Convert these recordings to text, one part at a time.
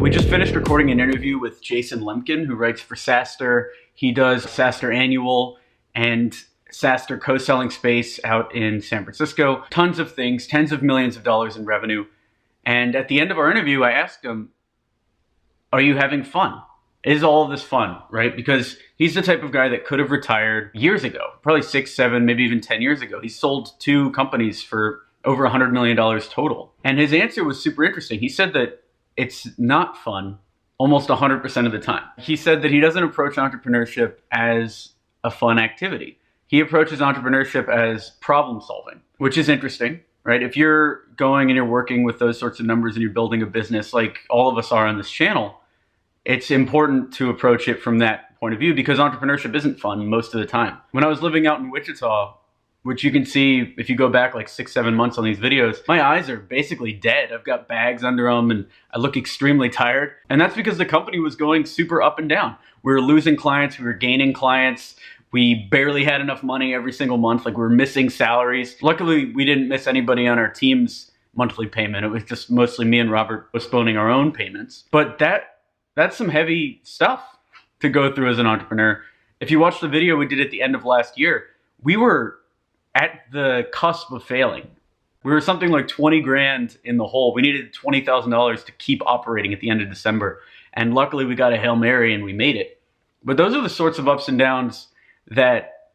We just finished recording an interview with Jason Lemkin, who writes for SaaStr. He does SaaStr Annual and SaaStr co-selling space out in San Francisco. Tons of things, tens of millions of dollars in revenue. And at the end of our interview, I asked him, are you having fun? Is all of this fun, right? Because he's the type of guy that could have retired years ago, probably 6, 7, maybe even 10 years ago. He sold 2 companies for over $100 million total. And his answer was super interesting. He said that it's not fun almost 100% of the time. He said that he doesn't approach entrepreneurship as a fun activity. He approaches entrepreneurship as problem solving, which is interesting, right? If you're going and you're working with those sorts of numbers and you're building a business like all of us are on this channel, it's important to approach it from that point of view because entrepreneurship isn't fun most of the time. When I was living out in Wichita, which you can see if you go back like 6, 7 months on these videos, my eyes are basically dead. I've got bags under them and I look extremely tired. And that's because the company was going super up and down. We were losing clients, we were gaining clients. We barely had enough money every single month. Like we were missing salaries. Luckily, we didn't miss anybody on our team's monthly payment. It was just mostly me and Robert postponing our own payments. But that's some heavy stuff to go through as an entrepreneur. If you watch the video we did at the end of last year, we were at the cusp of failing. We were something like 20 grand in the hole. We needed $20,000 to keep operating at the end of December. And luckily we got a Hail Mary and we made it. But those are the sorts of ups and downs that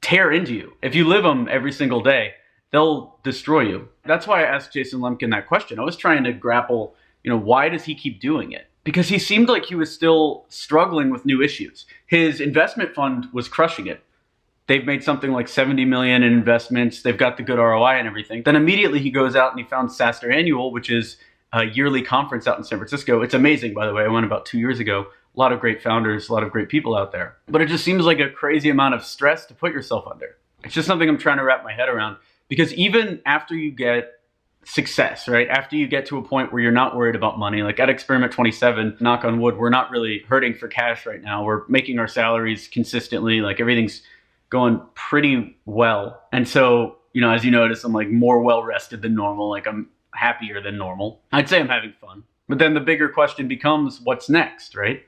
tear into you. If you live them every single day, they'll destroy you. That's why I asked Jason Lemkin that question. I was trying to grapple, why does he keep doing it? Because he seemed like he was still struggling with new issues. His investment fund was crushing it. They've made something like 70 million in investments. They've got the good ROI and everything. Then immediately he goes out and he found SaaStr Annual, which is a yearly conference out in San Francisco. It's amazing, by the way. I went about 2 years ago. A lot of great founders, a lot of great people out there. But it just seems like a crazy amount of stress to put yourself under. It's just something I'm trying to wrap my head around. Because even after you get success, right? After you get to a point where you're not worried about money, like at Experiment 27, knock on wood, we're not really hurting for cash right now. We're making our salaries consistently, like everything's going pretty well. And so, as you notice, I'm like more well-rested than normal. Like I'm happier than normal. I'd say I'm having fun. But then the bigger question becomes, what's next, right?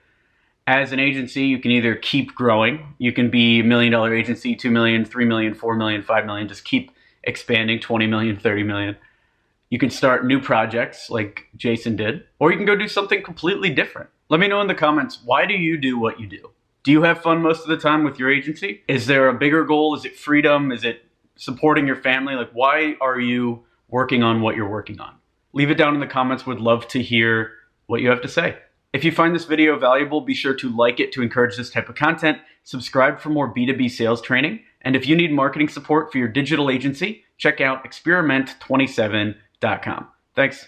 As an agency, you can either keep growing. You can be $1 million agency, 2 million, 3 million, 4 million, 5 million, just keep expanding, 20 million, 30 million. You can start new projects like Jason did, or you can go do something completely different. Let me know in the comments, why do you do what you do? Do you have fun most of the time with your agency? Is there a bigger goal? Is it freedom? Is it supporting your family? Like, why are you working on what you're working on? Leave it down in the comments. Would love to hear what you have to say. If you find this video valuable, be sure to like it to encourage this type of content. Subscribe for more B2B sales training. And if you need marketing support for your digital agency, check out experiment27.com. Thanks.